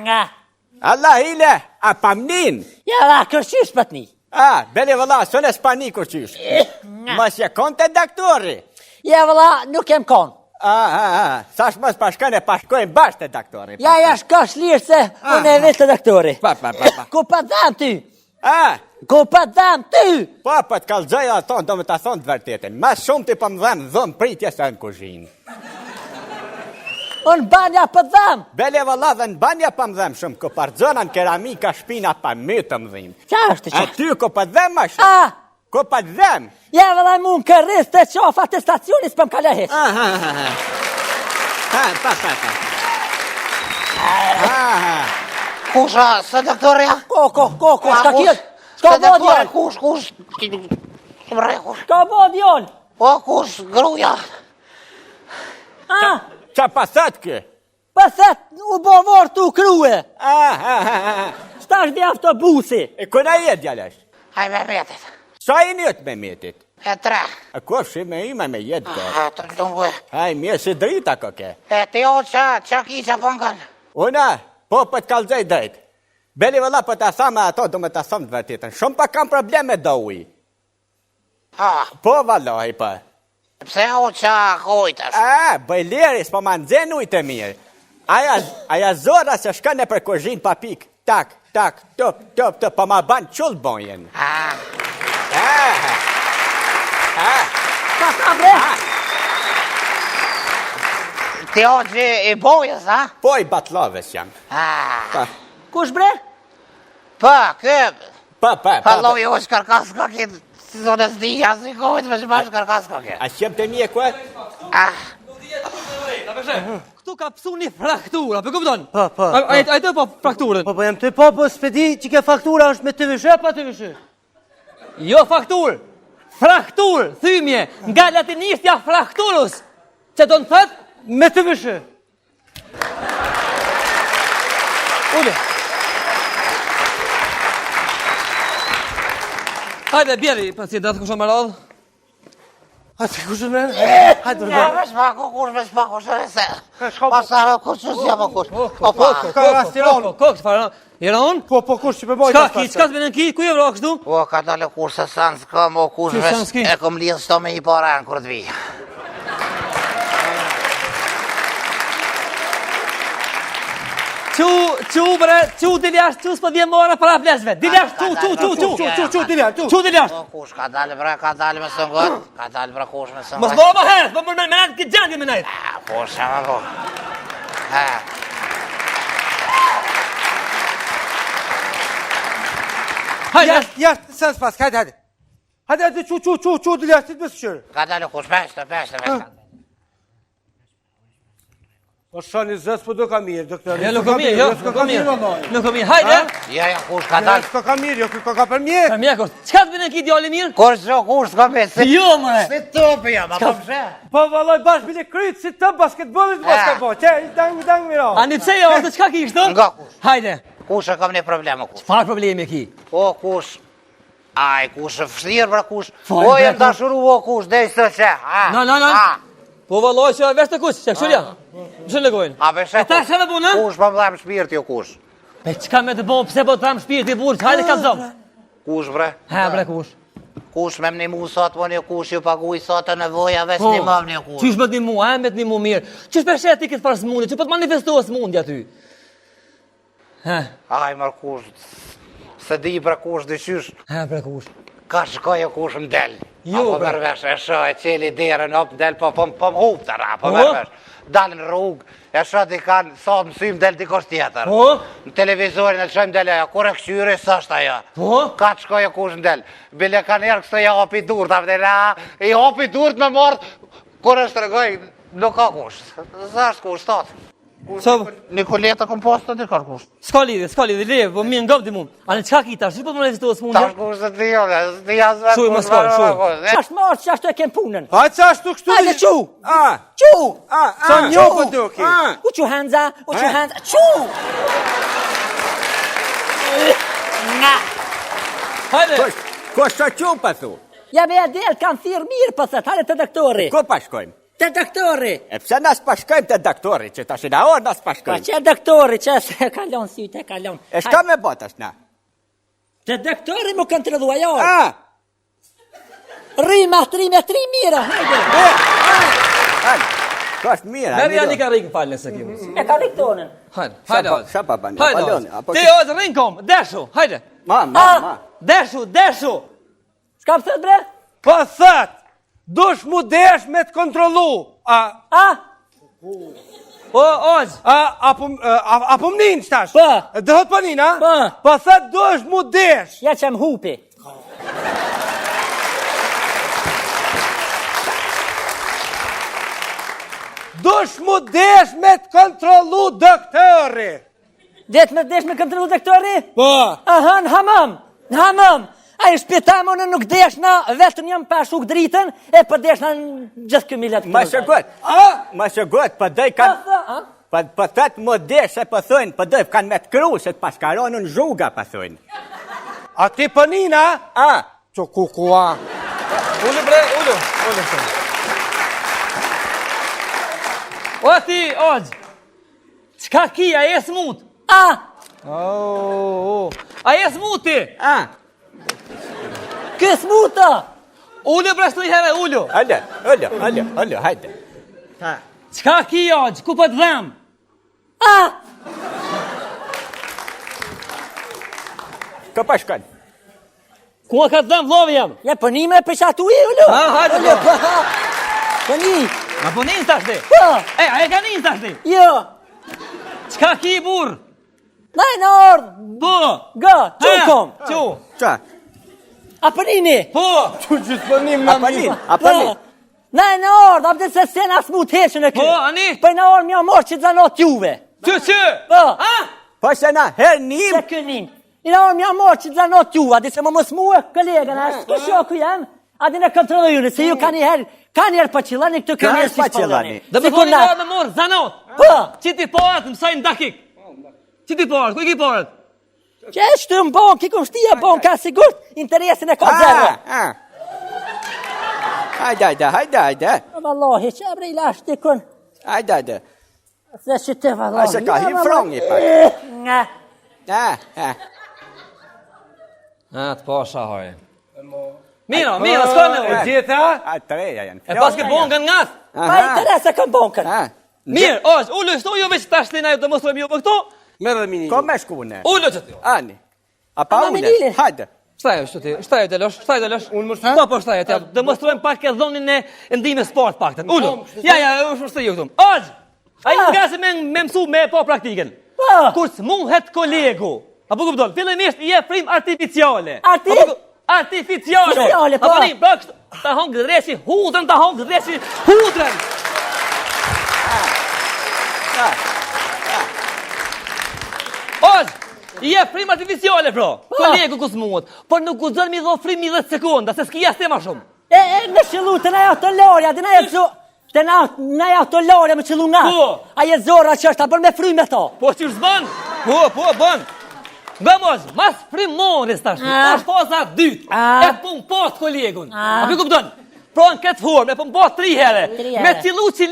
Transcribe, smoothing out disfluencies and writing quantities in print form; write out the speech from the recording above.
Nga. Allah hile, a pamnin? Ja, la, kërqysh për t'ni. Bele vëlla, sënë e s'pani kërqysh. Mos je kon të doktori. Ja, vëlla, nuk jem kon. Sash mos pashkën e pashkojnë bashkë të doktori. Ja, shkosh lirë se unë e vetë të doktori. Pa. Ku pa dham ty? Ku pa dham ty? Po të kalzoj ato, do me të thonë të vërtetin. Mas shumë ti po më dhem dhëm pritje se në kuzhinë. Unë banja për dham. Bele vëlla dhe në banja për më dhem shumë, ku parzona në keramika shpina pa mytë më dhim. Qa është që? A ty ku për dhem ma shumë? Ku për dhem? Ja, vëlla mu në kërris të qofa të stacionis për më kalla heq. Kusha, së doktoria? Ko, shka kjetë? Shka bod jol? Kush? Shka bod jol? Kush, gruja? Qa pasat kë? Pasat u bovor të u krue. Shtash dhe autobusi. E këna jetë djalesh? Haj me metit. Sa i njët me metit? E 3. A kofshi me ima me jetë kë? Të lungë. Haj, mje si drita këke. E ti o qa ki qa pëngën? Una, po për t'kallzoj drejt. Beli vëlla për t'a thama ato, do me t'a thomë të vërtetën. Shumë pa kam probleme do uj. Po valoj për. Pse o qa kojtës? Bëjleris, po ma nëzhen ujtë e mirë. Aja zora se shka në për kuzhin pa pik. Tak, top, po ma ban qullë bonjen. Ti o që i bojës, Po i batloves jam. Kush bre? Këp. Pa Loj o shkarkas ka kitë. Si zonë së dija, si kojtë me shma shkarkas ka kitë. A qëm të mje kë? Këtu ka pësu një fraktura, për këpëton? A i të po frakturën? Po jem të po s'pedi që ke faktura është me të vëshë, pa të vëshë? Jo faktur, fraktur, thymje, nga latinistja frakturus, që do në thëtë me të vëshë. Ule. Hajde, bjeri, pacientat, kusho më radhë. Hajde, kusho më radhë? Hajde, Ja, me shpaku, kush me shpaku, shërë se. Pasave, kush që si jam kush. Ka rastiron. Kokë, farë, jera unë? Po, kush që me bojtë. Qka s'me në ki, ku je vro kështu? Ka dole kush se sanë s'kam, o kush vesh e kom lidhë s'to me i para në kur të vijë. Qu bre, qu diljash, qu s'po dhjem mora para fleshve. Diljash, qu diljash. Kush ka dalë bre, ka dalë me sëngot. Ka dalë bre kush me sëngot. Mos mora më herët, po më menajt këtë gjendje me najt. Kush e më po. Hajde. Jashtë, sënë s'pas, hajde. Hajde, qu diljash, ti të mësë qërë. Ka dalë kush, peshte. Po shani zës, po do ka mirë, doktor. Ja, nuk ka mirë, jo, nuk ka mirë. Nuk ka mirë, hajde. Ja, kush ka dalë. S'ka ka mirë, jo, ka për mjek. Për mjekur, qka të bëne ki djali mirë? Kush s'ka me, se Jo, mëre. se topi jam, a po pse? Po vallaj bash bile kryt si të basketbollit mos ka po. Që dang miro. Ani pse jo, të qka ki ishtë? Nga kush? Hajde. Kush e kam një problem, kush? Farë problemi ki? O kush? Aj, kush e fështirë, pra kush? O, jem dashuru, o kush, dhe i së që, No. Po valloj që vesh të kush, që këshurja. Mëshë legojnë. A beshe E ta shë me punë? Kush pa më dhamë shpirti, o kush? Me qka me të bo, pse po të dhamë shpirti burë, hajde ka zonë. Kush, bre? Ha, bre, kush. Kush me më një mu sot, po një kush ju paguj sot të nevoja, veç një më një kush. Qysh me të një mu, me të një mu mirë. Qysh për shetë ti këtë farë smundje, që po të manifestohë smundja ty. Aj, mërë kush, se di bre kush dëshysh, Ha, bre, kush. ka shkoj e kush më del. Jo, Apo bre. mërvesh, e shë e qeli derën, op del, po më hup të ra, po mërvesh. Dalë në rrugë, e shë di kanë, sa të mësym del dikosh tjetër. Po? Në televizorin e shëjmë del ajo, kur e këshyri, së është ajo. Po? Ka të shkoj e kush në del. Bile ka njerë kështë ja hopi dur, ta vdela, i hopi dur të me mordë, kur është të regoj, nuk ka kush. Së është kush, statë. Nikoleta komposta dhe ka kush. S'ka lidhje, le, po mi ngop di mu. Ani qka ki tash, po të manifestohë smundja? Tash kush të të jone, të jazve Shuj, mos ka, shuj. Qash marë që ashtu e kem punën. Ha qashtu kështu. Hajde qu! Sa një po duki. U që hanza, qu! Nga! Hajde. Ko shë që pa thu? Ja me adel, kanë thirë mirë pësët, hajde të doktori. Ko pa shkojmë? Te doktori. E pse na s'pashkojmë te doktori, që tash na orë na Pa s'pashkojmë. që doktori, që se kalon sytë, e kalon. E shka me botash na? Te doktori mu kontrollua jo. Ah, Rima, 3 metri mira, hajde. hajde. Ko është mira. Merë janë i ka rikë falën se kimi. E ka riktonin. Hajde, Oz. Qa pa bani? Hajde, Paloni, Oz. apo Ti, që- Oz, rinë kom, deshu, hajde. Ma. Deshu. S'ka pëtët bre? Po thët, dush mu desh me të kontrollu. A? O, Oz. Apo mnin qëtash? Po. Dëhët po nin, a? Po. Po thët dush mu desh. Ja që më hupi. Dush mu desh me të kontrollu doktori. Desh me kontrolu doktori? Po. Aha, në hamam. Në hamam. A i shpitamo në nuk desh na, vetëm jam pa shuk dritën, e për desh na në gjithë këmillat. Ma shëgot. Ma shëgot, për dëj kanë... Për thët më desh e për thujnë, për dëj kanë me të kru, se të pashkaronë në zhuga për thujnë. A ti po nin, a? A, Që kukua. Ullu, bre, ullu. O, ti, Oz. Qka ki, a je smut? A? A je smut ti? a, Kësë muta. Ullu, bre, së një herë, ullu. Ollo, hajde. Qka ki, Oz, ku po të dhem? A? Ka pashkon. Ku a ka të dhem, vlovi jam? Ja për një me pëshatu i, ullu. Hajde, Ullu, po. Për një. Ma po njën tash ti? Po. E, a e ka njën tash ti? Jo. Qka ki, burr? Naj në ordë. Po. Ga, qukom. Qu. Qa? A për një. Po. Që gjithë po nin, A për një? A për një? Naj në ordë, apë dhe se sen as mu të heshën e kërë. Po, ani? Për në orë mja morë që të zanot juve. Që? Po. Ha? Po se na her një... Se kënin. Në orë mja morë që të zanot juve, a di se më mësë muë, kolegën, a s'ki shoku jam, a di në kontrollu june, se ju ka njëherë pa qilani, këtu ka njëherë pa qillani. Dhe më koni nga në morë, zanot. Po. Që ti parët, mësaj në dakik. Që ti parët, ku i ki parët? Që e shtu më bon, ki kum shtia bon, ka sigurt interesin e ka zërë. Hajde. Vallahi, që e brej lash të kun, Hajde. se që të vallahi. A se ka hi frongi pak. Nga. A, të po shahoj. Mira, s'ka në E ujë. gjitha? A treja janë. E pas ke bon kanë ngat. Pa interes e kam bon kërë. Mirë, Oz, ullu, shtu ju veç tash të na ju të mostrojmë ju për këto. Merë dhe mini. Ko me shkune? Ullu që ti. Ani. A pa Ama me une? lile. Hajde. Shtajo që ti, shtajo të losh. Unë më shtë? Po, shtajo të dhe mostrojmë pak e dhonin e ndime sport pak të. Ullu. Ja, u shtë ju këtu. Oz, a i nga se me mësu me po praktiken. Po. Kur s'muhet kolegu. Apo kupton, fillimisht i e frim artificiale. Artificiale. Artificiale, po. Apo një, pra kështu, ta hongë dreshi hudrën, hudrën. Oz, i e frim artificiale, pro. Kolegu ku s'muhet. Por nuk u zën mi dho frim 10 sekonda, se s'ki jasë ma shumë. Me qëllu të na ja të lorja, të na ja të Të na ja të lorja me qëllu nga. Po. A je zora që është, a bërë me fry me to. Po që është bën? Po, bën. Vamos, mas primoris tash. Tash faza 2. E pun post kolegun. A pi kupton? Pra në këtë formë, e pun post 3 herë. Me cilu që